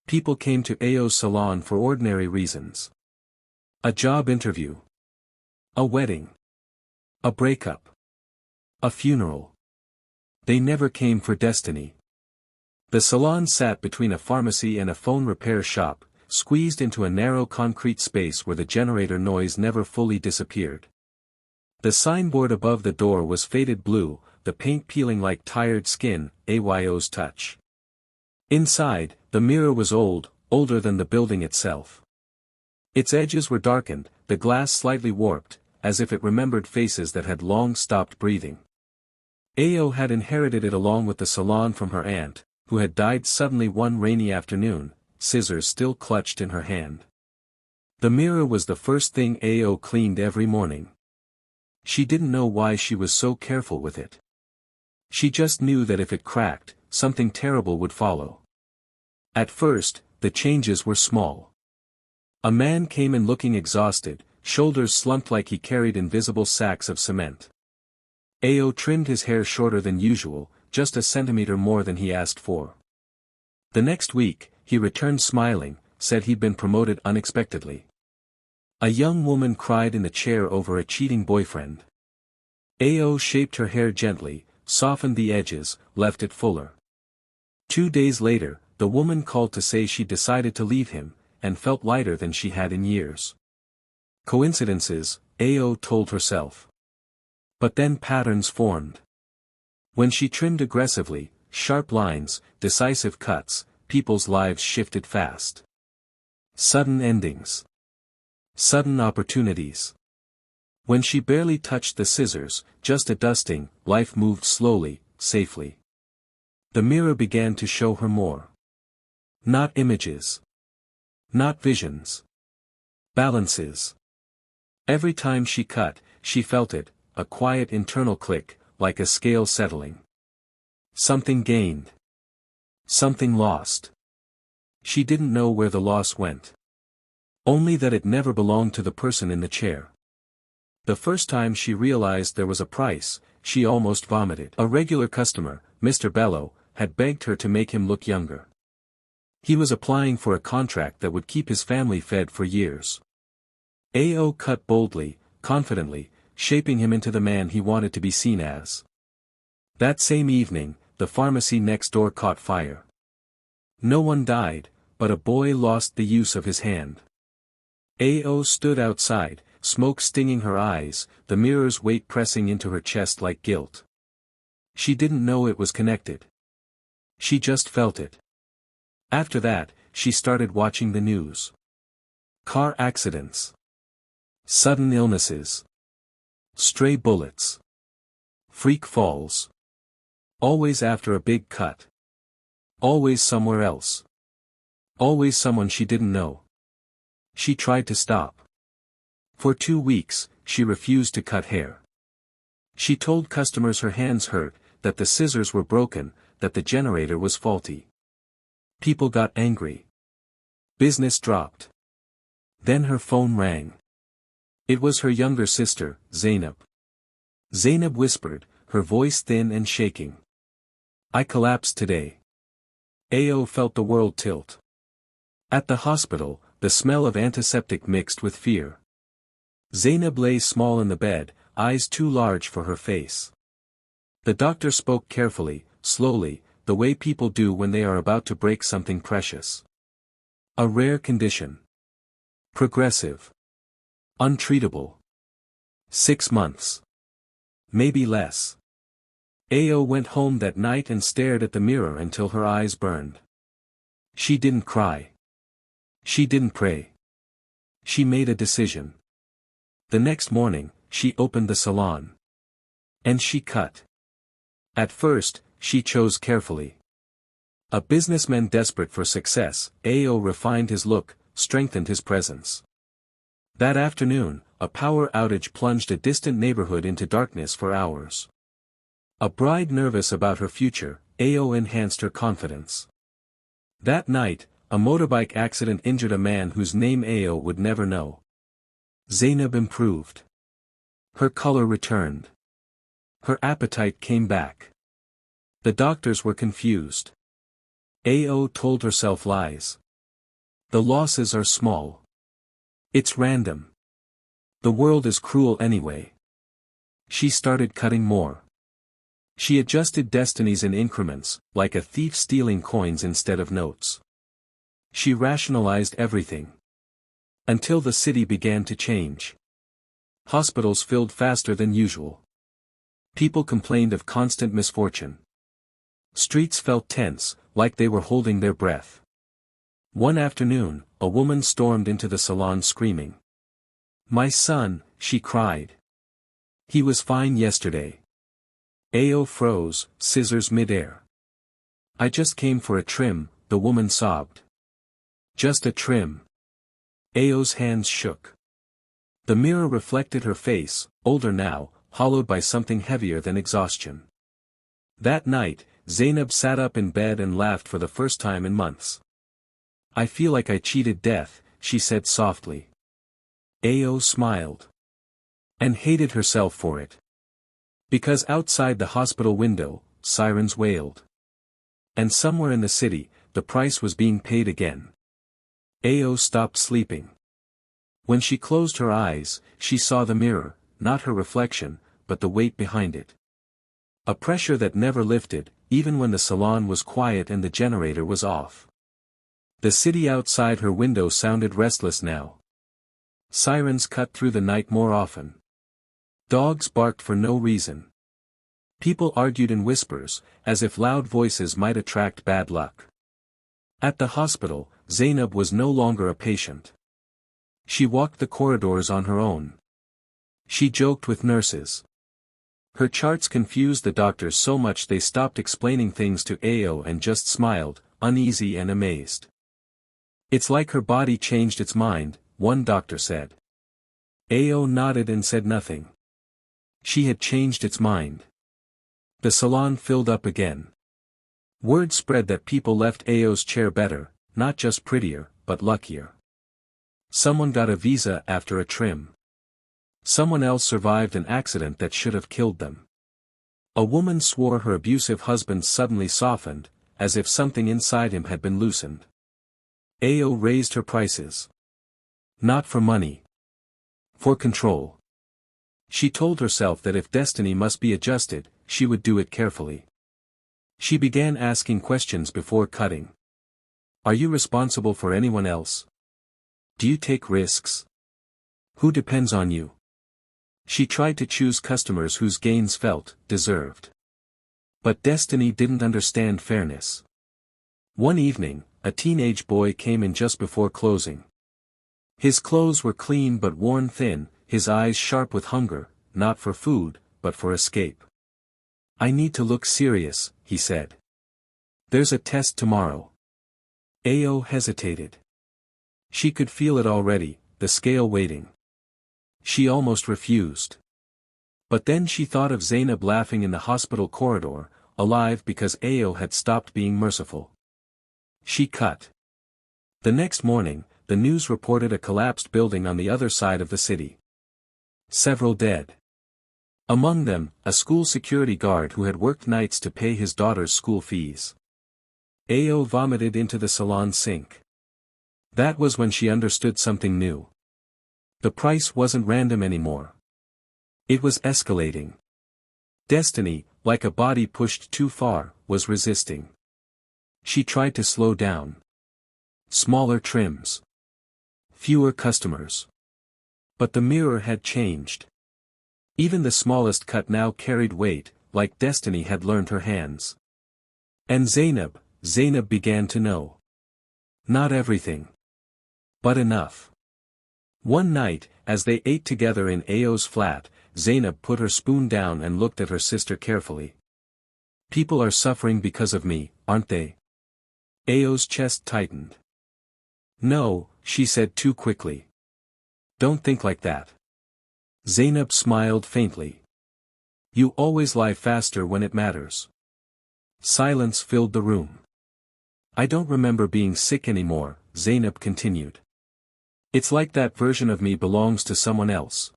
People came to Ao's salon for ordinary reasons. A job interview. A wedding. A breakup. A funeral. They never came for destiny. The salon sat between a pharmacy and a phone repair shop, squeezed into a narrow concrete space where the generator noise never fully disappeared. The signboard above the door was faded blue, the paint peeling like tired skin, AYO's touch. Inside, the mirror was old, older than the building itself. Its edges were darkened, the glass slightly warped, as if it remembered faces that had long stopped breathing. Ao had inherited it along with the salon from her aunt, who had died suddenly one rainy afternoon, scissors still clutched in her hand. The mirror was the first thing Ao cleaned every morning. She didn't know why she was so careful with it. She just knew that if it cracked, something terrible would follow. At first, the changes were small. A man came in looking exhausted, shoulders slumped like he carried invisible sacks of cement. Ao trimmed his hair shorter than usual, just a centimeter more than he asked for. The next week, he returned smiling, said he'd been promoted unexpectedly. A young woman cried in the chair over a cheating boyfriend. Ao shaped her hair gently, softened the edges, left it fuller. 2 days later, the woman called to say she decided to leave him, and felt lighter than she had in years. Coincidences, Ao told herself. But then patterns formed. When she trimmed aggressively, sharp lines, decisive cuts, people's lives shifted fast. Sudden endings. Sudden opportunities. When she barely touched the scissors, just a dusting, life moved slowly, safely. The mirror began to show her more. Not images. Not visions. Balances. Every time she cut, she felt it, a quiet internal click, like a scale settling. Something gained. Something lost. She didn't know where the loss went. Only that it never belonged to the person in the chair. The first time she realized there was a price, she almost vomited. A regular customer, Mr. Bello, had begged her to make him look younger. He was applying for a contract that would keep his family fed for years. Ao cut boldly, confidently, shaping him into the man he wanted to be seen as. That same evening, the pharmacy next door caught fire. No one died, but a boy lost the use of his hand. Ao stood outside, smoke stinging her eyes, the mirror's weight pressing into her chest like guilt. She didn't know it was connected. She just felt it. After that, she started watching the news. Car accidents. Sudden illnesses. Stray bullets. Freak falls. Always after a big cut. Always somewhere else. Always someone she didn't know. She tried to stop. For 2 weeks, she refused to cut hair. She told customers her hands hurt, that the scissors were broken, that the generator was faulty. People got angry. Business dropped. Then her phone rang. It was her younger sister, Zainab. Zainab whispered, her voice thin and shaking. I collapsed today. Ao felt the world tilt. At the hospital, the smell of antiseptic mixed with fear. Zainab lay small in the bed, eyes too large for her face. The doctor spoke carefully, slowly, the way people do when they are about to break something precious. A rare condition. Progressive. Untreatable. 6 months. Maybe less. Ao went home that night and stared at the mirror until her eyes burned. She didn't cry. She didn't pray. She made a decision. The next morning, she opened the salon. And she cut. At first, she chose carefully. A businessman desperate for success, Ao refined his look, strengthened his presence. That afternoon, a power outage plunged a distant neighborhood into darkness for hours. A bride nervous about her future, Ao enhanced her confidence. That night, a motorbike accident injured a man whose name Ao would never know. Zainab improved. Her color returned. Her appetite came back. The doctors were confused. Ao told herself lies. The losses are small. It's random. The world is cruel anyway. She started cutting more. She adjusted destinies in increments, like a thief stealing coins instead of notes. She rationalized everything. Until the city began to change. Hospitals filled faster than usual. People complained of constant misfortune. Streets felt tense, like they were holding their breath. One afternoon, a woman stormed into the salon screaming. "My son," she cried. "He was fine yesterday." Ao froze, scissors midair. "I just came for a trim," the woman sobbed. "Just a trim." Ao's hands shook. The mirror reflected her face, older now, hollowed by something heavier than exhaustion. That night, Zainab sat up in bed and laughed for the first time in months. "I feel like I cheated death," she said softly. Ao smiled. And hated herself for it. Because outside the hospital window, sirens wailed. And somewhere in the city, the price was being paid again. Ao stopped sleeping. When she closed her eyes, she saw the mirror, not her reflection, but the weight behind it. A pressure that never lifted, even when the salon was quiet and the generator was off. The city outside her window sounded restless now. Sirens cut through the night more often. Dogs barked for no reason. People argued in whispers, as if loud voices might attract bad luck. At the hospital, Zainab was no longer a patient. She walked the corridors on her own. She joked with nurses. Her charts confused the doctors so much they stopped explaining things to Ao and just smiled, uneasy and amazed. "It's like her body changed its mind," one doctor said. Ao nodded and said nothing. She had changed its mind. The salon filled up again. Word spread that people left Ao's chair better, not just prettier, but luckier. Someone got a visa after a trim. Someone else survived an accident that should have killed them. A woman swore her abusive husband suddenly softened, as if something inside him had been loosened. Ao raised her prices. Not for money. For control. She told herself that if destiny must be adjusted, she would do it carefully. She began asking questions before cutting. "Are you responsible for anyone else? Do you take risks? Who depends on you?" She tried to choose customers whose gains felt deserved. But destiny didn't understand fairness. One evening, a teenage boy came in just before closing. His clothes were clean but worn thin, his eyes sharp with hunger, not for food, but for escape. "I need to look serious," he said. "There's a test tomorrow." Ao hesitated. She could feel it already, the scale waiting. She almost refused. But then she thought of Zainab laughing in the hospital corridor, alive because Ao had stopped being merciful. She cut. The next morning, the news reported a collapsed building on the other side of the city. Several dead. Among them, a school security guard who had worked nights to pay his daughter's school fees. Ao vomited into the salon sink. That was when she understood something new. The price wasn't random anymore. It was escalating. Destiny, like a body pushed too far, was resisting. She tried to slow down. Smaller trims. Fewer customers. But the mirror had changed. Even the smallest cut now carried weight, like destiny had learned her hands. And Zainab began to know. Not everything. But enough. One night, as they ate together in Ao's flat, Zainab put her spoon down and looked at her sister carefully. "People are suffering because of me, aren't they?" Ao's chest tightened. "No," she said too quickly. "Don't think like that." Zainab smiled faintly. "You always lie faster when it matters." Silence filled the room. "I don't remember being sick anymore," Zainab continued. "It's like that version of me belongs to someone else.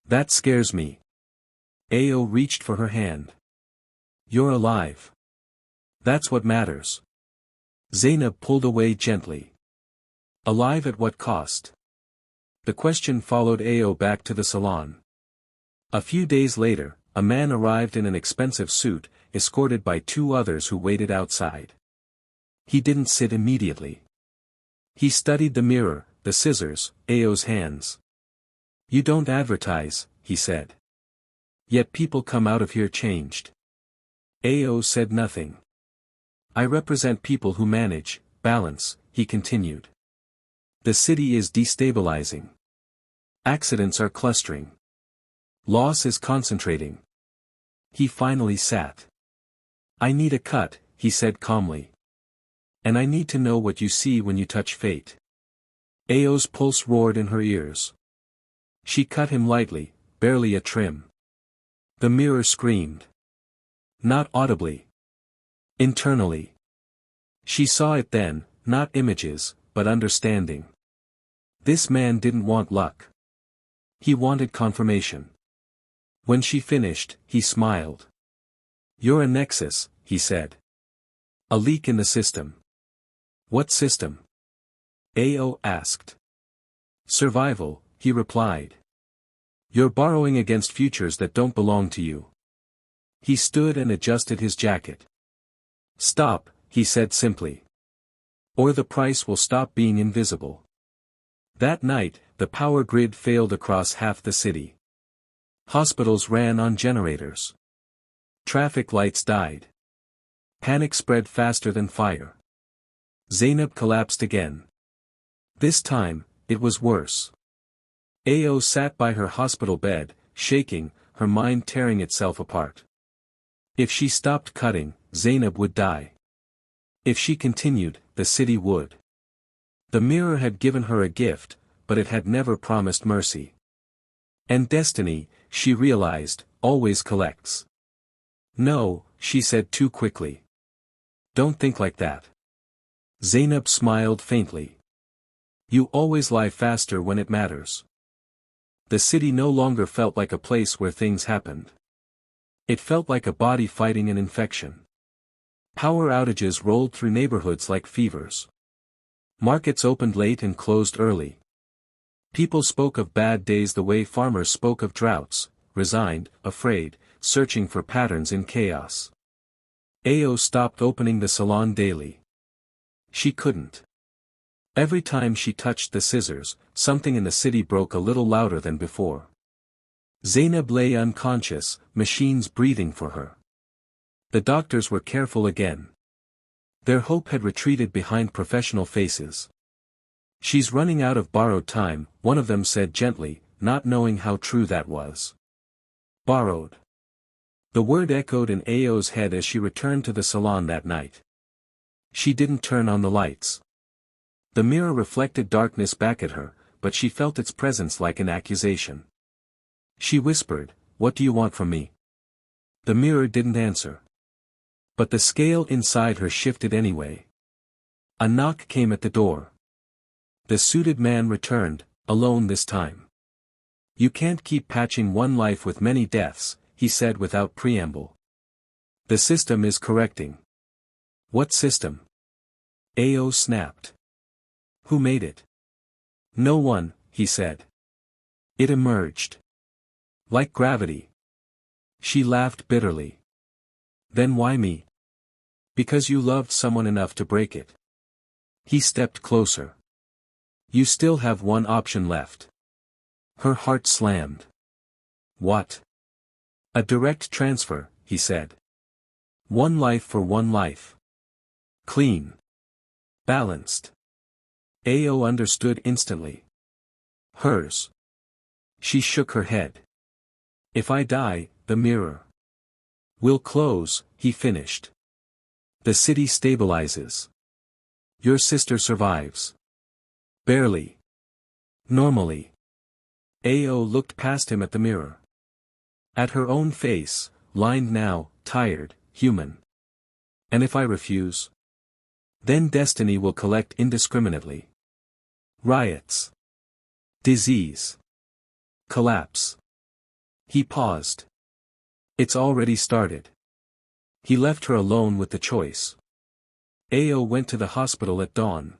That scares me." Ao reached for her hand. "You're alive. That's what matters." Zainab pulled away gently. Alive at what cost? The question followed Ao back to the salon. A few days later, a man arrived in an expensive suit, escorted by two others who waited outside. He didn't sit immediately. He studied the mirror, the scissors, Ao's hands. "You don't advertise," he said. "Yet people come out of here changed." Ao said nothing. "I represent people who manage, balance," he continued. "The city is destabilizing. Accidents are clustering. Loss is concentrating." He finally sat. "I need a cut," he said calmly. "And I need to know what you see when you touch fate." Ao's pulse roared in her ears. She cut him lightly, barely a trim. The mirror screamed. Not audibly. Internally. She saw it then, not images, but understanding. This man didn't want luck. He wanted confirmation. When she finished, he smiled. "You're a nexus," he said. "A leak in the system." "What system?" Ao asked. "Survival," he replied. "You're borrowing against futures that don't belong to you." He stood and adjusted his jacket. "Stop," he said simply. "Or the price will stop being invisible." That night, the power grid failed across half the city. Hospitals ran on generators. Traffic lights died. Panic spread faster than fire. Zainab collapsed again. This time, it was worse. Ao sat by her hospital bed, shaking, her mind tearing itself apart. If she stopped cutting, Zainab would die. If she continued, the city would. The mirror had given her a gift, but it had never promised mercy. And destiny, she realized, always collects. "No," she said too quickly. "Don't think like that." Zainab smiled faintly. "You always lie faster when it matters." The city no longer felt like a place where things happened. It felt like a body fighting an infection. Power outages rolled through neighborhoods like fevers. Markets opened late and closed early. People spoke of bad days the way farmers spoke of droughts, resigned, afraid, searching for patterns in chaos. Ao stopped opening the salon daily. She couldn't. Every time she touched the scissors, something in the city broke a little louder than before. Zainab lay unconscious, machines breathing for her. The doctors were careful again. Their hope had retreated behind professional faces. "She's running out of borrowed time," one of them said gently, not knowing how true that was. Borrowed. The word echoed in Ao's head as she returned to the salon that night. She didn't turn on the lights. The mirror reflected darkness back at her, but she felt its presence like an accusation. She whispered, "What do you want from me?" The mirror didn't answer. But the scale inside her shifted anyway. A knock came at the door. The suited man returned, alone this time. "You can't keep patching one life with many deaths," he said without preamble. "The system is correcting." "What system?" Ao snapped. "Who made it?" "No one," he said. "It emerged. Like gravity." She laughed bitterly. "Then why me?" "Because you loved someone enough to break it." He stepped closer. "You still have one option left." Her heart slammed. "What?" "A direct transfer," he said. "One life for one life. Clean. Balanced." Ao understood instantly. Hers. She shook her head. "If I die, the mirror will close," he finished. "The city stabilizes. Your sister survives. Barely. Normally." Ao looked past him at the mirror. At her own face, lined now, tired, human. "And if I refuse? Then destiny will collect indiscriminately. Riots. Disease. Collapse." He paused. "It's already started." He left her alone with the choice. Ao went to the hospital at dawn.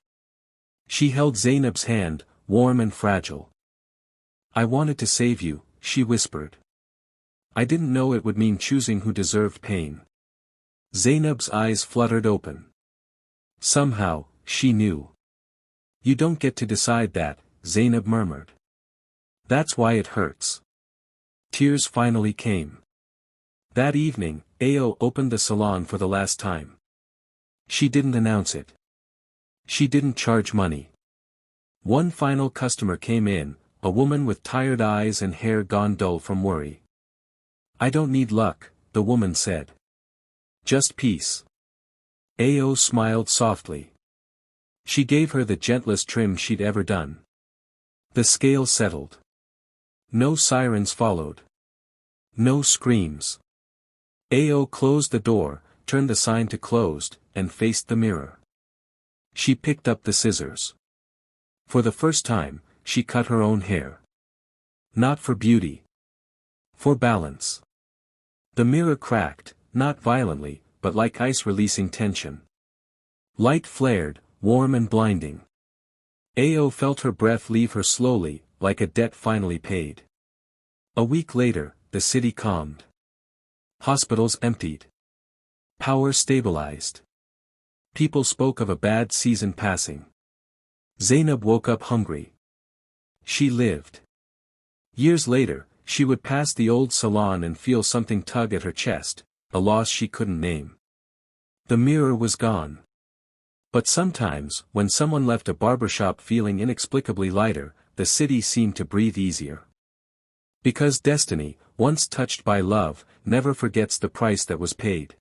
She held Zainab's hand, warm and fragile. "I wanted to save you," she whispered. "I didn't know it would mean choosing who deserved pain." Zainab's eyes fluttered open. Somehow, she knew. "You don't get to decide that," Zainab murmured. "That's why it hurts." Tears finally came. That evening, Ao opened the salon for the last time. She didn't announce it. She didn't charge money. One final customer came in, a woman with tired eyes and hair gone dull from worry. "I don't need luck," the woman said. "Just peace." Ao smiled softly. She gave her the gentlest trim she'd ever done. The scale settled. No sirens followed. No screams. Ao closed the door, turned the sign to closed, and faced the mirror. She picked up the scissors. For the first time, she cut her own hair. Not for beauty. For balance. The mirror cracked, not violently, but like ice releasing tension. Light flared, warm and blinding. Ao felt her breath leave her slowly, like a debt finally paid. A week later, the city calmed. Hospitals emptied. Power stabilized. People spoke of a bad season passing. Zainab woke up hungry. She lived. Years later, she would pass the old salon and feel something tug at her chest, a loss she couldn't name. The mirror was gone. But sometimes, when someone left a barbershop feeling inexplicably lighter, the city seemed to breathe easier. Because destiny, once touched by love, never forgets the price that was paid.